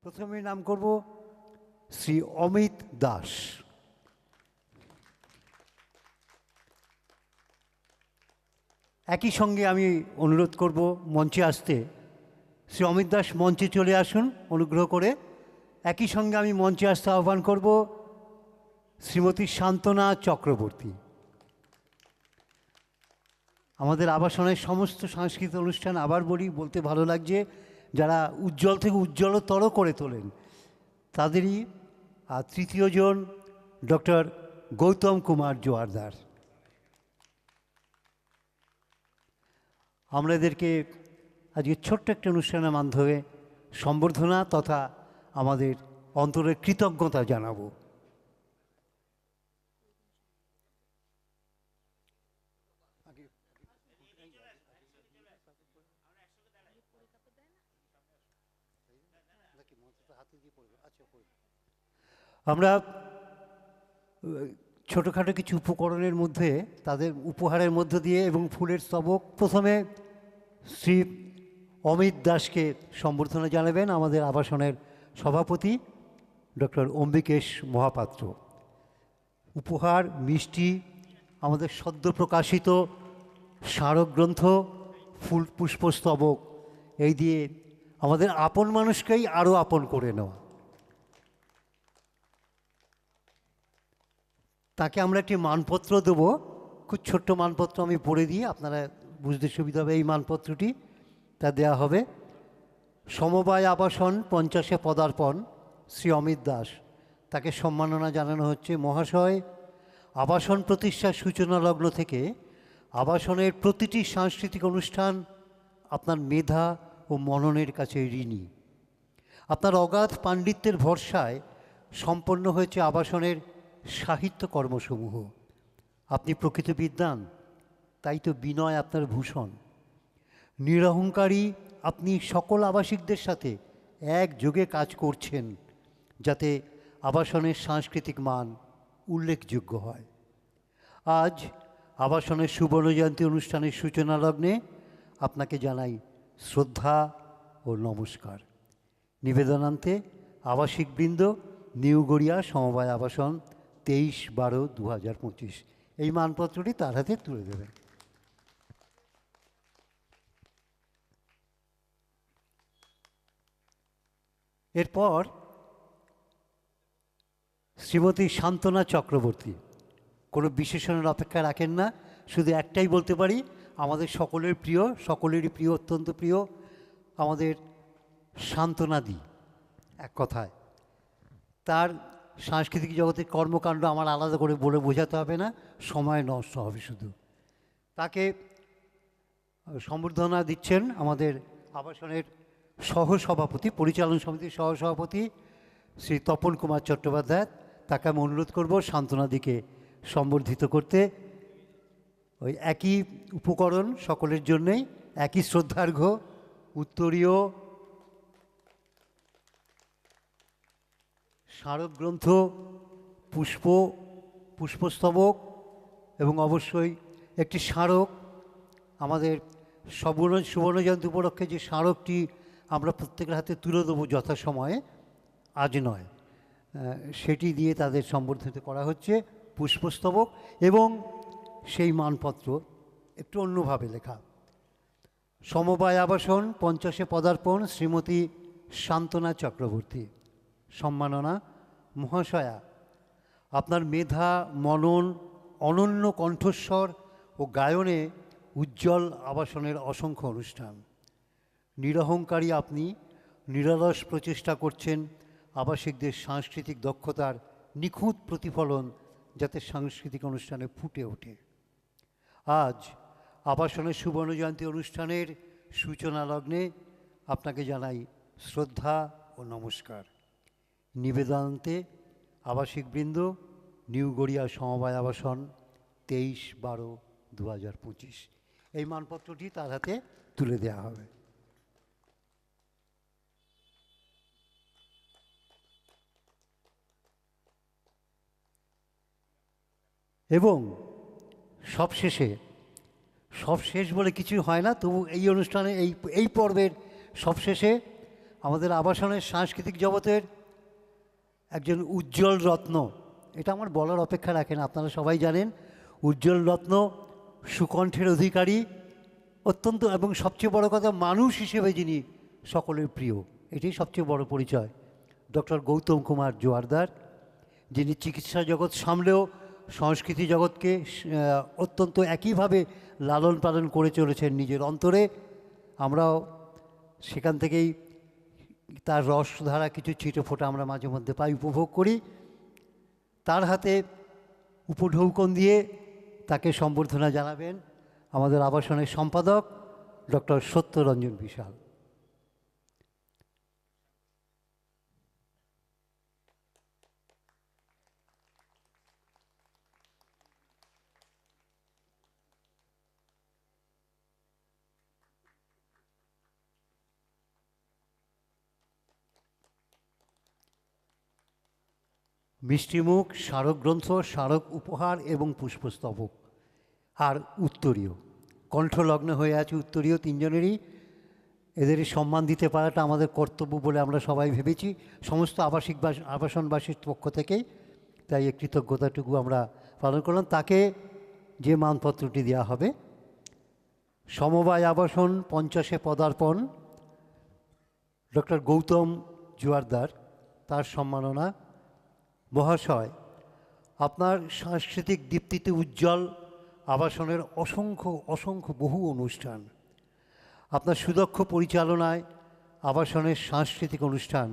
প্রথমে নাম করব শ্রী অমিত দাস। একই সঙ্গে আমি অনুরোধ করব মঞ্চে আসতে। শ্রী অমিত দাস মঞ্চে চলে আসুন অনুগ্রহ করে। একই সঙ্গে আমি মঞ্চে আসতে আহ্বান করব শ্রীমতী শান্তনা চক্রবর্তী। আমাদের আবাসনের সমস্ত সাংস্কৃতিক অনুষ্ঠান আবার বলতে ভালো লাগছে, যারা উজ্জ্বল থেকে উজ্জ্বলতর করে তোলেন তাদেরই। আর তৃতীয় জন ডক্টর গৌতম কুমার জোয়ারদার। আমরা এদেরকে আজকে ছোট্ট একটা অনুষ্ঠানের মাধ্যমে সম্বর্ধনা তথা আমাদের অন্তরের কৃতজ্ঞতা জানাবো। আমরা ছোটোখাটো কিছু উপকরণের মধ্যে তাদের উপহারের মধ্য দিয়ে এবং ফুলের স্তবক প্রথমে শ্রী অমিত দাসকে সম্বর্ধনা জানাবেন আমাদের আবাসনের সভাপতি ডক্টর অম্বিকেশ মহাপাত্র। উপহার মিষ্টি, আমাদের সদ্য প্রকাশিত স্মারকগ্রন্থ, ফুল পুষ্পস্তবক, এই দিয়ে আমাদের আপন মানুষকেই আরও আপন করে নেওয়া। তাকে আমরা একটি মানপত্র দেবো, খুব ছোট্ট মানপত্র, আমি পড়ে দিয়ে আপনারা বুঝতে সুবিধা হবে। এই মানপত্রটি তা দেওয়া হবে। সমবায় আবাসন 50-এ পদার্পণ শ্রী অমিত দাস, তাকে সম্মাননা জানানো হচ্ছে। মহাশয়, আবাসন প্রতিষ্ঠার সূচনা লগ্ন থেকে আবাসনের প্রতিটি সাংস্কৃতিক অনুষ্ঠান আপনার মেধা ও মননের কাছে ঋণী। আপনার অগাধ পাণ্ডিত্যের ভরসায় সম্পন্ন হয়েছে আবাসনের সাহিত্য কর্মসমূহ। আপনি প্রকৃত বিদ্বান, তাই তো বিনয় আপনার ভূষণ। নিরহংকারী আপনি সকল আবাসিকদের সাথে একযোগে কাজ করছেন যাতে আবাসনের সাংস্কৃতিক মান উল্লেখযোগ্য হয়। আজ আবাসনের সুবর্ণজয়ন্তী অনুষ্ঠানের সূচনা লগ্নে আপনাকে জানাই শ্রদ্ধা ও নমস্কার। নিবেদনান্তে আবাসিকবৃন্দ, নিউ গড়িয়া সমবায় আবাসন, 23/12/2025। এই মানপত্রটি তার হাতে তুলে দেবেন। এরপর শ্রীমতী শান্তনা চক্রবর্তী কোনো বিশেষণের অপেক্ষা রাখেন না, শুধু একটাই বলতে পারি, আমাদের সকলের প্রিয়, সকলেরই প্রিয়, অত্যন্ত প্রিয় আমাদের শান্তনাদি। এক কথায় তার সাংস্কৃতিক জগতের কর্মকাণ্ড আমার আলাদা করে বলে বোঝাতে হবে না, সময় নষ্ট হবে শুধু। তাকে সম্বর্ধনা দিচ্ছেন আমাদের আবাসনের সহসভাপতি, পরিচালন সমিতির সহসভাপতি শ্রী তপন কুমার চট্টোপাধ্যায়। তাকে আমি অনুরোধ করব শান্তনাদিকে সম্বর্ধিত করতে। ওই একই উপকরণ সকলের জন্যেই, একই শ্রদ্ধার্ঘ্য, উত্তরীয়, স্মারকগ্রন্থ, পুষ্পস্তবক এবং অবশ্যই একটি স্মারক। আমাদের সুবর্ণজয়ন্তী উপলক্ষে যে স্মারকটি আমরা প্রত্যেকের হাতে তুলে দেবো যথাসময়ে, আজ নয়, সেটি দিয়ে তাদের সম্বর্ধিত করা হচ্ছে। পুষ্পস্তবক এবং সেই মানপত্র একটু অন্যভাবে লেখা। সমবায় আবাসন 50-এ পদার্পণ শ্রীমতী শান্তনা চক্রবর্তী। সম্মাননা, মহাশয়া, আপনার মেধা, মনন, অনন্য কণ্ঠস্বর ও গায়নে উজ্জ্বল আবাসনের অসংখ্য অনুষ্ঠান। নিরহংকারী আপনি নিরলস প্রচেষ্টা করছেন আবাসিকদের সাংস্কৃতিক দক্ষতার নিখুঁত প্রতিফলন যাতে সাংস্কৃতিক অনুষ্ঠানে ফুটে ওঠে। আজ আবাসনের সুবর্ণজয়ন্তী অনুষ্ঠানের সূচনা লগ্নে আপনাকে জানাই শ্রদ্ধা ও নমস্কার। নিবেদনান্তে আবাসিকবৃন্দ, নিউ গড়িয়া সমবায় আবাসন, 23/12/2025। এই মানপত্রটি তার হাতে তুলে দেওয়া হবে। এবং সবশেষ বলে কিছু হয় না, তবু এই অনুষ্ঠানে এই পর্বের সবশেষে আমাদের আবাসনের সাংস্কৃতিক জগতের একজন উজ্জ্বল রত্ন, এটা আমার বলার অপেক্ষা রাখে না, আপনারা সবাই জানেন। উজ্জ্বল রত্ন, সুকণ্ঠের অধিকারী, অত্যন্ত, এবং সবচেয়ে বড় কথা মানুষ হিসেবে যিনি সকলের প্রিয়, এটাই সবচেয়ে বড় পরিচয়। ডক্টর গৌতম কুমার জোয়ারদার, যিনি চিকিৎসা জগৎ সামলেও সংস্কৃতি জগৎকে অত্যন্ত একইভাবে লালন পালন করে চলেছেন নিজের অন্তরে। আমরাও সেখান থেকেই তার রসধারা কিছু ছিটে ফোঁটা আমরা মাঝে মধ্যে পাই, উপভোগ করি। তার হাতে উপঢৌকন দিয়ে তাকে সম্বর্ধনা জানাবেন আমাদের আবাসনের সম্পাদক ডক্টর সত্যরঞ্জন বিশাল। মিষ্টিমুখ, স্মারকগ্রন্থ, স্মারক উপহার এবং পুষ্পস্তবক, আর উত্তরীয়, কণ্ঠলগ্ন হয়ে আছে উত্তরীয় তিনজনেরই। এদেরই সম্মান দিতে পারাটা আমাদের কর্তব্য বলে আমরা সবাই ভেবেছি, সমস্ত আবাসনবাসীর পক্ষ থেকেই। তাই এই কৃতজ্ঞতাটুকু আমরা পালন করলাম। তাকে যে মানপত্রটি দেওয়া হবে, সমবায় আবাসন 50-এ পদার্পণ, ডক্টর গৌতম জোয়ারদার, তার সম্মাননা। মহাশয়, আপনার সাংস্কৃতিক দীপ্তিতে উজ্জ্বল আবাসনের অসংখ্য অসংখ্য বহু অনুষ্ঠান, আপনার সুদক্ষ পরিচালনায় আবাসনের সাংস্কৃতিক অনুষ্ঠান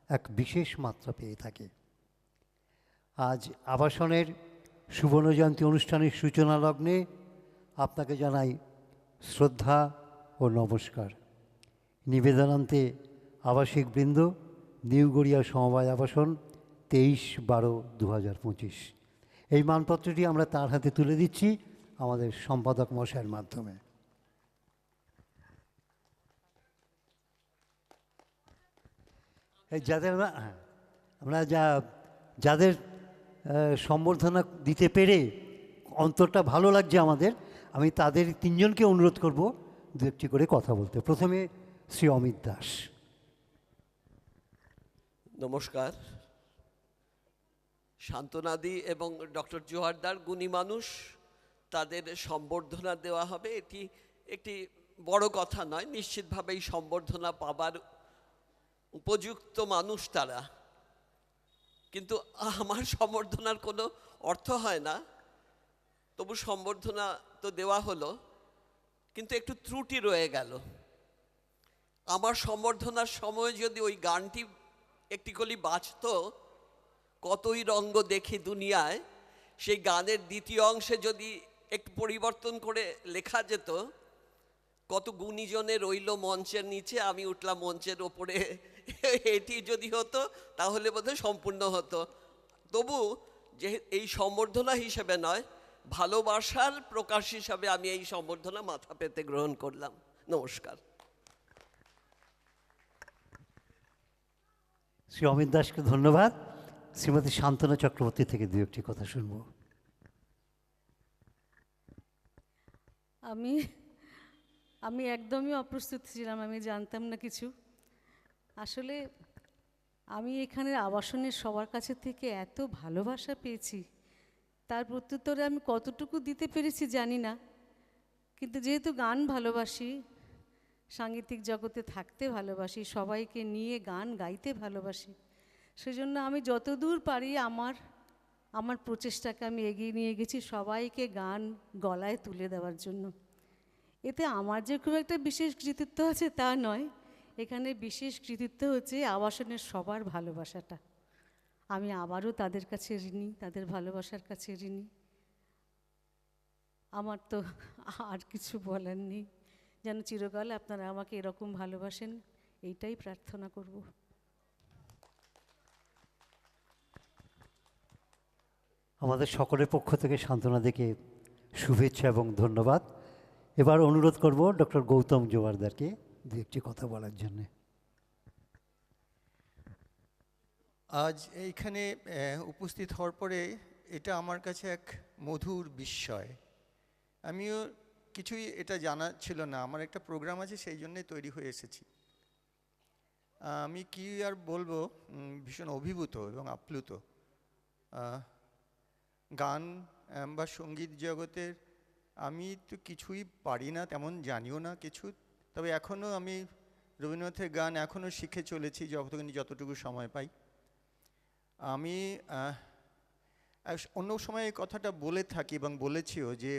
এক বিশেষ মাত্রা পেয়ে থাকে। আজ আবাসনের সুবর্ণজয়ন্তী অনুষ্ঠানের সূচনা লগ্নে আপনাকে জানাই শ্রদ্ধা ও নমস্কার। নিবেদনান্তে আবাসিকবৃন্দ, নিউ গড়িয়া সমবায় আবাসন, 23/12/2025। এই মানপত্রটি আমরা তার হাতে তুলে দিচ্ছি আমাদের সম্পাদক মশাইয়ের মাধ্যমে। এই যাদের আমরা যাদের সম্বর্ধনা দিতে পেরে অন্তরটা ভালো লাগছে আমাদের, আমি তাদের তিনজনকে অনুরোধ করব দু একটি করে কথা বলতে। প্রথমে শ্রী অমিত দাস। নমস্কার। শান্তনাদি এবং ডক্টর জোয়ারদার গুণী মানুষ, তাদের সম্বর্ধনা দেওয়া হবে, এটি একটি বড় কথা নয়। নিশ্চিতভাবেই সম্বর্ধনা পাবার উপযুক্ত মানুষ তারা, কিন্তু আমার সম্বর্ধনার কোনো অর্থ হয় না। তবু সম্বর্ধনা তো দেওয়া হলো, কিন্তু একটু ত্রুটি রয়ে গেল। আমার সম্বর্ধনার সময় যদি ওই গানটি একটি কলি বাজতো, কতই রঙ্গ দেখি দুনিয়ায়, সেই গানের দ্বিতীয় অংশে যদি একটু পরিবর্তন করে লেখা যেত, কত গুণীজনে রইল মঞ্চের নিচে, আমি উঠলাম মঞ্চের ওপরে, এটি যদি হতো তাহলে বোধহয় সম্পূর্ণ হতো। তবু যে এই সম্বর্ধনা হিসেবে নয়, ভালোবাসার প্রকাশ হিসাবে আমি এই সম্বর্ধনা মাথা পেতে গ্রহণ করলাম। নমস্কার। শ্রী অমিত দাসকে ধন্যবাদ। শ্রীমতী শান্তনা চক্রবর্তী থেকে দু একটি কথা শুনব। আমি একদমই অপ্রস্তুত ছিলাম, আমি জানতাম না কিছু। আসলে আমি এখানের আবাসনের সবার কাছে থেকে এত ভালোবাসা পেয়েছি, তার প্রত্যুত্তরে আমি কতটুকু দিতে পেরেছি জানি না, কিন্তু যেহেতু গান ভালোবাসি, সাংগীতিক জগতে থাকতে ভালোবাসি, সবাইকে নিয়ে গান গাইতে ভালোবাসি, সেজন্য আমি যতদূর পারি আমার প্রচেষ্টাকে আমি এগিয়ে নিয়ে গেছি সবাইকে গান গলায় তুলে দেওয়ার জন্য। এতে আমার যে খুব একটা বিশেষ কৃতিত্ব আছে তা নয়, এখানে বিশেষ কৃতিত্ব হচ্ছে আবাসনের সবার ভালোবাসাটা। আমি আবারও তাদের কাছে ঋণী, তাদের ভালোবাসার কাছে ঋণী। আমার তো আর কিছু বলার নেই, যেন চিরকাল আপনারা আমাকে এরকম ভালোবাসেন, এইটাই প্রার্থনা করব। আমাদের সকলের পক্ষ থেকে সান্ত্বনা থেকে শুভেচ্ছা এবং ধন্যবাদ। এবার অনুরোধ করব ডক্টর গৌতম জোয়ারদারকে দু একটি কথা বলার জন্যে। আজ এইখানে উপস্থিত হওয়ার পরে এটা আমার কাছে এক মধুর বিস্ময়। আমিও কিছুই এটা জানা ছিল না, আমার একটা প্রোগ্রাম আছে সেই জন্যে তৈরি হয়ে এসেছি। আমি কি আর বলবো, ভীষণ অভিভূত এবং আপ্লুত। গান বা সঙ্গীত জগতের আমি তো কিছুই পারি না, তেমন জানিও না কিছু। তবে এখনও আমি রবীন্দ্রনাথের গান এখনও শিখে চলেছি যতটুকু সময় পাই। আমি অন্য সময় এই কথাটা বলে থাকি এবং বলেছিও যে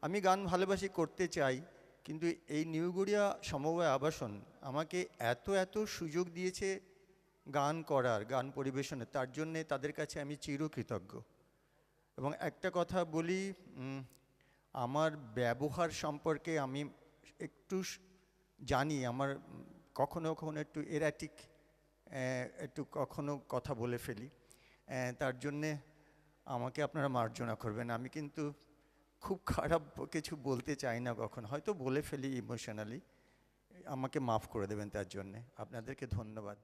আমি গান ভালোবাসি, করতে চাই, কিন্তু এই নিউ গড়িয়া সমবায় আবাসন আমাকে এত সুযোগ দিয়েছে গান করার, গান পরিবেশনের, তার জন্যে তাদের কাছে আমি চিরকৃতজ্ঞ। এবং একটা কথা বলি, আমার ব্যবহার সম্পর্কে আমি একটু জানি, আমার কখনো কখনো একটু এরাটিক, একটু কখনো কথা বলে ফেলি, তার জন্যে আমাকে আপনারা মার্জনা করবেন। আমি কিন্তু খুব খারাপ কিছু বলতে চাই না, কখন হয়তো বলে ফেলি ইমোশনালি, আমাকে মাফ করে দেবেন তার জন্যে। আপনাদেরকে ধন্যবাদ।